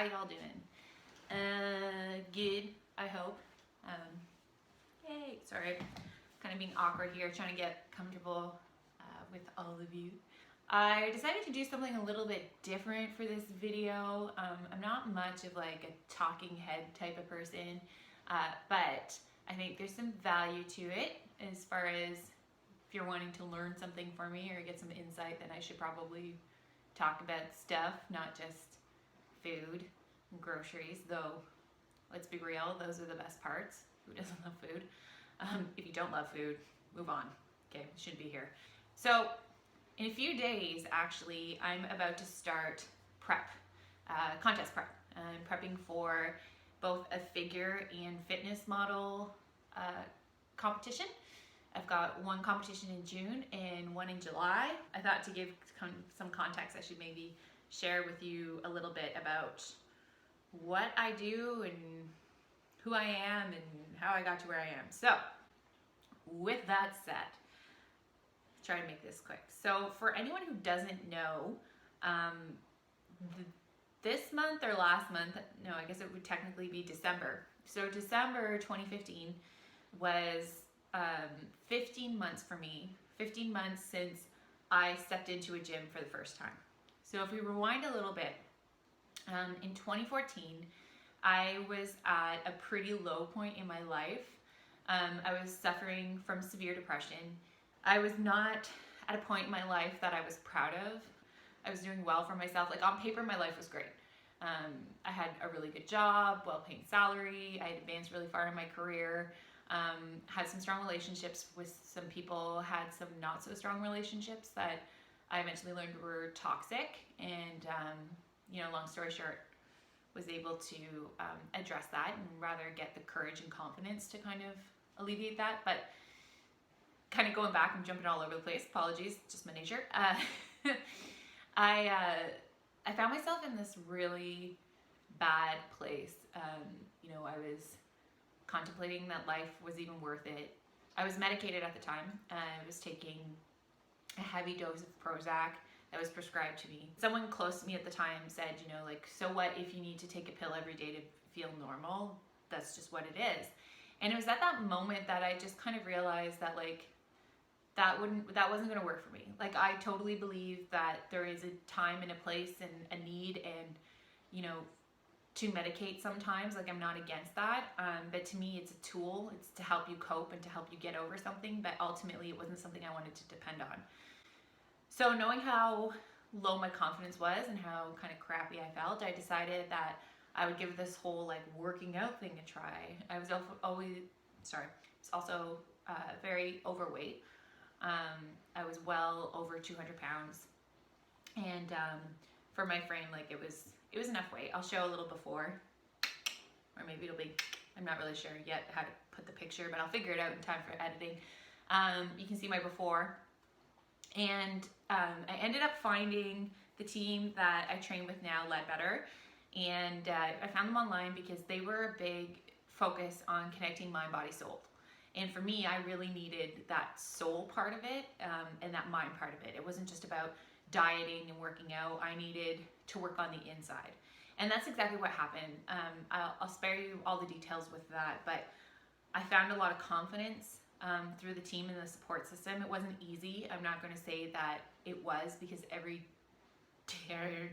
How y'all doing? Good, I hope. Yay, sorry, kind of being awkward here, trying to get comfortable with all of you. I decided to do something a little bit different for this video. I'm not much of like a talking head type of person, but I think there's some value to it as far as if you're wanting to learn something for me or get some insight, then I should probably talk about stuff, not just food and groceries, though let's be real, those are the best parts. Who doesn't love food? If you don't love food, move on. Okay, shouldn't be here. So in a few days, actually, I'm about to start prep, contest prep. I'm prepping for both a figure and fitness model competition. I've got one competition in June and one in July. I thought to give some context, I should maybe share with you a little bit about what I do and who I am and how I got to where I am. So with that said, try to make this quick. So for anyone who doesn't know, this month or last month, no, I guess it would technically be December. So December 2015 was 15 months for me, 15 months since I stepped into a gym for the first time. So if we rewind a little bit, in 2014, I was at a pretty low point in my life. I was suffering from severe depression. I was not at a point in my life that I was proud of. I was doing well for myself. Like on paper, my life was great. I had a really good job, well-paying salary. I had advanced really far in my career. Had some strong relationships with some people, had some not so strong relationships that I eventually learned were toxic. And, long story short, was able to address that and rather get the courage and confidence to kind of alleviate that. But kind of going back and jumping all over the place, apologies, just my nature. I found myself in this really bad place. I was contemplating that life was even worth it. I was medicated at the time. I was taking a heavy dose of Prozac that was prescribed to me. Someone close to me at the time said, so what if you need to take a pill every day to feel normal? That's just what it is. And it was at that moment that I just kind of realized that that wasn't going to work for me. Like I totally believe that there is a time and a place and a need and, to medicate sometimes. Like I'm not against that. But to me, it's a tool. It's to help you cope and to help you get over something. But ultimately, it wasn't something I wanted to depend on. So knowing how low my confidence was and how kind of crappy I felt, I decided that I would give this whole working out thing a try. I was also very overweight. I was well over 200 pounds. And for my frame, it was enough weight. I'll show a little before, or maybe it'll be, I'm not really sure yet how to put the picture, but I'll figure it out in time for editing. You can see my before. And I ended up finding the team that I train with now, Ledbetter, and I found them online because they were a big focus on connecting mind, body, soul. And for me, I really needed that soul part of it and that mind part of it. It wasn't just about dieting and working out. I needed to work on the inside. And that's exactly what happened. I'll spare you all the details with that, but I found a lot of confidence through the team and the support system. It wasn't easy. I'm not going to say that it was, because every day,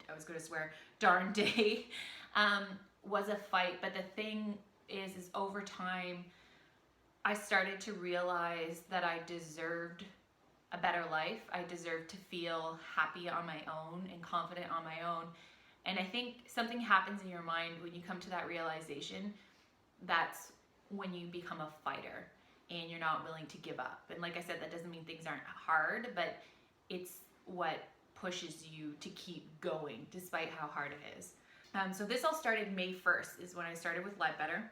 I was going to swear, darn day was a fight. But the thing is over time, I started to realize that I deserved a better life. I deserved to feel happy on my own and confident on my own. And I think something happens in your mind when you come to that realization. That's when you become a fighter and you're not willing to give up. And like I said, that doesn't mean things aren't hard, but it's what pushes you to keep going despite how hard it is. So this all started May 1st is when I started with Ledbetter.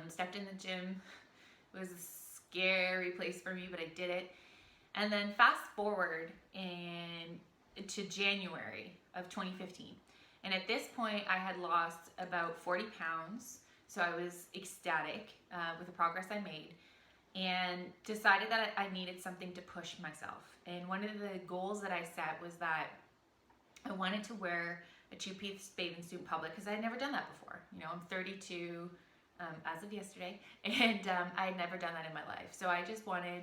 Stepped in the gym. It was a scary place for me, but I did it. And then fast forward to January of 2015. And at this point, I had lost about 40 pounds. So I was ecstatic with the progress I made and decided that I needed something to push myself. And one of the goals that I set was that I wanted to wear a 2-piece bathing suit in public because I had never done that before. You know, I'm 32 as of yesterday, and I had never done that in my life. So I just wanted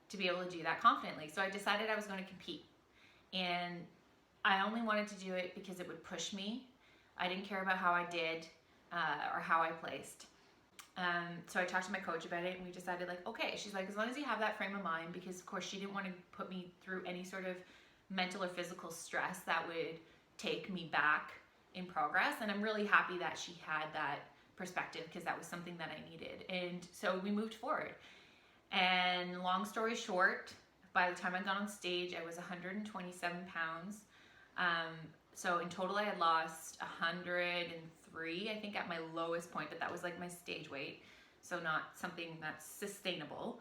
to be able to do that confidently. So I decided I was going to compete, and I only wanted to do it because it would push me. I didn't care about how I did or how I placed. So I talked to my coach about it, and we decided, like, okay, she's like, as long as you have that frame of mind, because of course she didn't want to put me through any sort of mental or physical stress that would take me back in progress. And I'm really happy that she had that perspective, because that was something that I needed. And so we moved forward. And long story short, by the time I got on stage, I was 127 pounds. So in total, I had lost 103, I think, at my lowest point, but that was like my stage weight. So not something that's sustainable.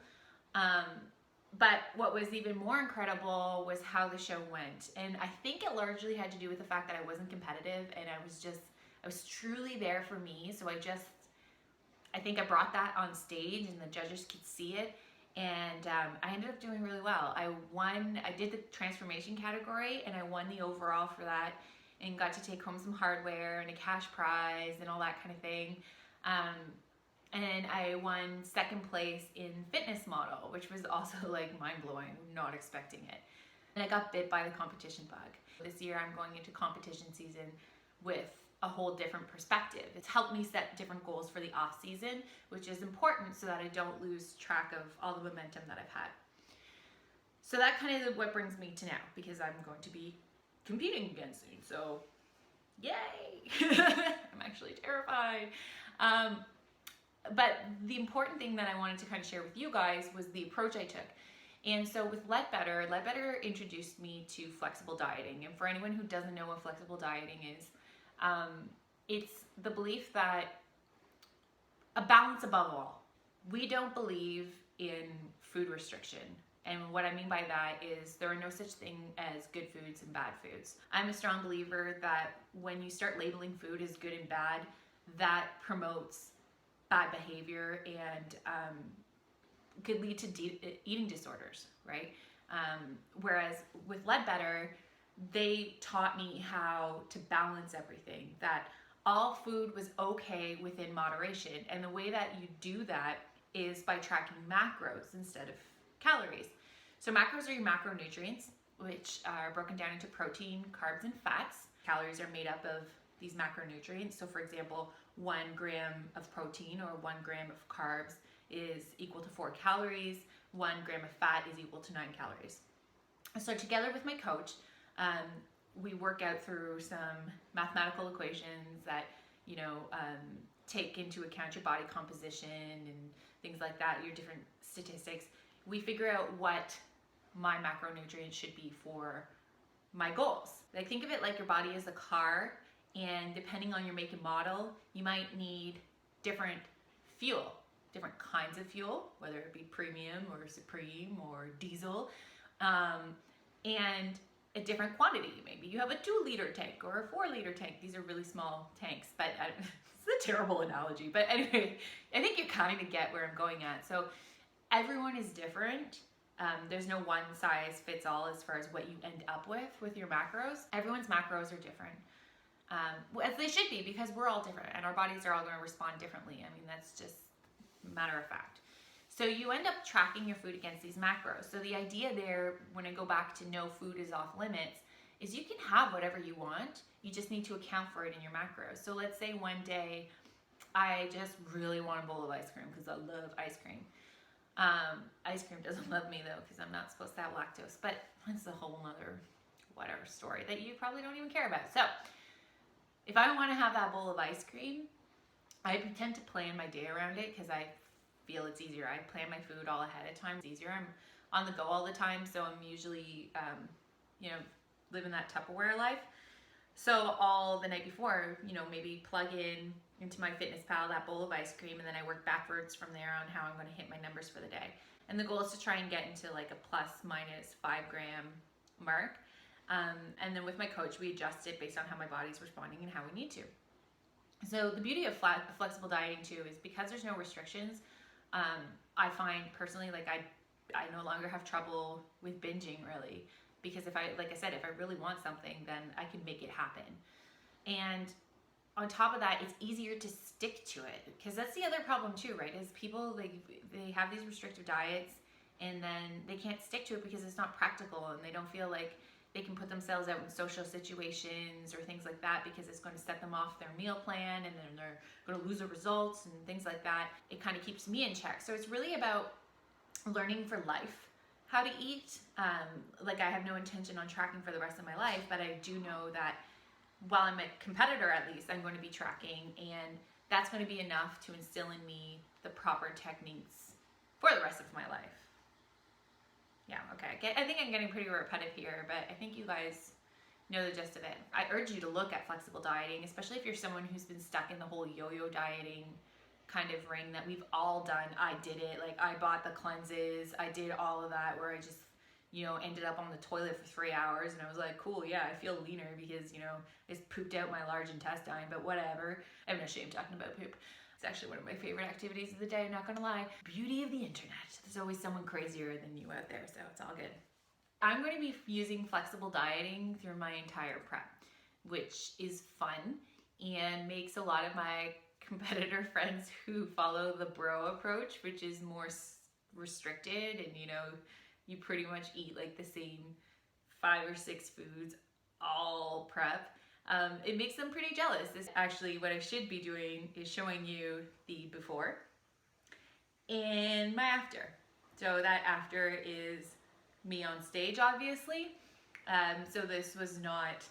But what was even more incredible was how the show went. And I think it largely had to do with the fact that I wasn't competitive, and I was truly there for me. So I think I brought that on stage, and the judges could see it. And I ended up doing really well. I did the transformation category, and I won the overall for that, and got to take home some hardware and a cash prize and all that kind of thing. And I won second place in fitness model, which was also like mind-blowing, not expecting it. And I got bit by the competition bug. This year I'm going into competition season with a whole different perspective. It's helped me set different goals for the off season, which is important so that I don't lose track of all the momentum that I've had. So that kind of what brings me to now, because I'm going to be competing again soon. So yay! I'm actually terrified. But the important thing that I wanted to kind of share with you guys was the approach I took. And so with Ledbetter introduced me to flexible dieting. And for anyone who doesn't know what flexible dieting is, it's the belief that a balance above all. We don't believe in food restriction. And what I mean by that is there are no such thing as good foods and bad foods. I'm a strong believer that when you start labeling food as good and bad, that promotes bad behavior and could lead to eating disorders, right? Whereas with Ledbetter, they taught me how to balance everything, that all food was okay within moderation. And the way that you do that is by tracking macros instead of calories. So macros are your macronutrients, which are broken down into protein, carbs, and fats. Calories are made up of these macronutrients. So for example, 1 gram of protein or 1 gram of carbs is equal to 4 calories. 1 gram of fat is equal to 9 calories. So together with my coach, we work out through some mathematical equations that, take into account your body composition and things like that, your different statistics. We figure out what my macronutrients should be for my goals. Like, think of it like your body is a car, and depending on your make and model, you might need different fuel, different kinds of fuel, whether it be premium or supreme or diesel, and a different quantity. Maybe you have a 2-liter tank or a 4-liter tank. These are really small tanks, but it's a terrible analogy. But anyway, I think you kind of get where I'm going at. So everyone is different. There's no one size fits all as far as what you end up with your macros. Everyone's macros are different, as they should be, because we're all different and our bodies are all going to respond differently. I mean, that's just a matter of fact. So you end up tracking your food against these macros. So the idea there, when I go back to no food is off limits, is you can have whatever you want. You just need to account for it in your macros. So let's say one day I just really want a bowl of ice cream because I love ice cream. Ice cream doesn't love me though, because I'm not supposed to have lactose, but that's a whole nother whatever story that you probably don't even care about. So if I want to have that bowl of ice cream, I tend to plan my day around it because I feel it's easier. I plan my food all ahead of time. It's easier. I'm on the go all the time, so I'm usually, living that Tupperware life. So all the night before, maybe plug into my FitnessPal that bowl of ice cream, and then I work backwards from there on how I'm going to hit my numbers for the day. And the goal is to try and get into like a plus minus 5 gram mark. And then with my coach, we adjust it based on how my body's responding and how we need to. So the beauty of flexible dieting too is because there's no restrictions. I find personally, like I no longer have trouble with binging really. because if I, like I said, if I really want something, then I can make it happen. And on top of that, it's easier to stick to it, because that's the other problem too, right? Is people, they have these restrictive diets and then they can't stick to it because it's not practical, and they don't feel like they can put themselves out in social situations or things like that because it's going to set them off their meal plan, and then they're going to lose the results and things like that. It kind of keeps me in check. So it's really about learning for life how to eat. Like, I have no intention on tracking for the rest of my life, but I do know that while I'm a competitor, at least I'm going to be tracking, and that's going to be enough to instill in me the proper techniques for the rest of my life. Yeah, okay. I think I'm getting pretty repetitive here, but I think you guys know the gist of it. I urge you to look at flexible dieting, especially if you're someone who's been stuck in the whole yo-yo dieting kind of ring that we've all done. I did it. Like, I bought the cleanses. I did all of that where I just, you know, ended up on the toilet for 3 hours, and I was like, cool, yeah, I feel leaner because, you know, it's pooped out my large intestine, but whatever. I have no shame talking about poop. It's actually one of my favorite activities of the day, not gonna lie. Beauty of the internet. There's always someone crazier than you out there, so it's all good. I'm going to be using flexible dieting through my entire prep, which is fun and makes a lot of my competitor friends who follow the bro approach, which is more restricted, and, you know, you pretty much eat like the same 5 or 6 foods all prep. It makes them pretty jealous. This actually, what I should be doing is showing you the before and my after. So that after is me on stage, obviously. So this was not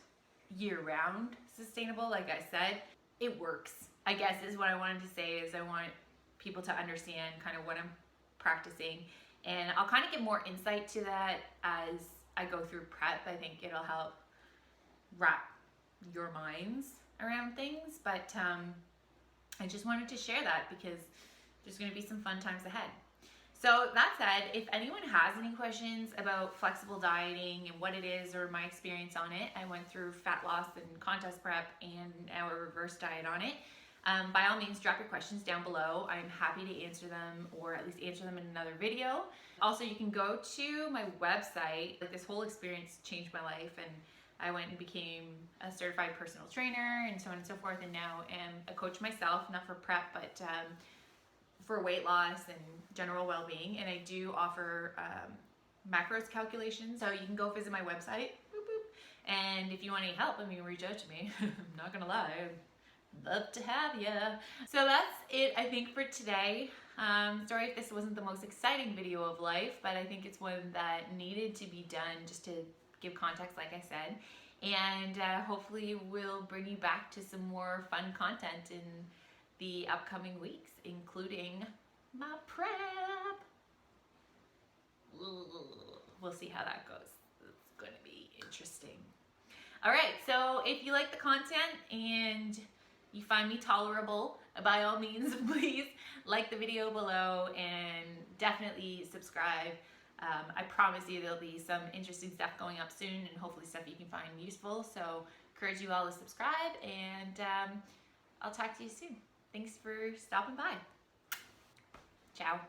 year-round sustainable, like I said. It works, I guess, is what I wanted to say. Is I want people to understand kind of what I'm practicing, and I'll kind of get more insight to that as I go through prep. I think it'll help wrap your minds around things, but I just wanted to share that because there's going to be some fun times ahead. So that said, if anyone has any questions about flexible dieting and what it is or my experience on it, I went through fat loss and contest prep and our reverse diet on it. By all means, drop your questions down below. I'm happy to answer them, or at least answer them in another video. Also, you can go to my website. Like, this whole experience changed my life, and I went and became a certified personal trainer and so on and so forth, and now am a coach myself, not for prep, but for weight loss and general well-being. And I do offer macros calculations, so you can go visit my website. Boop, boop. And if you want any help, I mean, reach out to me. I'm not gonna lie, I'd love to have ya. So that's it, I think, for today. Sorry if this wasn't the most exciting video of life, but I think it's one that needed to be done just to give context, like I said. And hopefully we'll bring you back to some more fun content in the upcoming weeks, including my prep. We'll see how that goes. It's going to be interesting. All right, so if you like the content and you find me tolerable, by all means, please like the video below and definitely subscribe. I promise you there'll be some interesting stuff going up soon, and hopefully stuff you can find useful. So encourage you all to subscribe, and I'll talk to you soon. Thanks for stopping by. Ciao.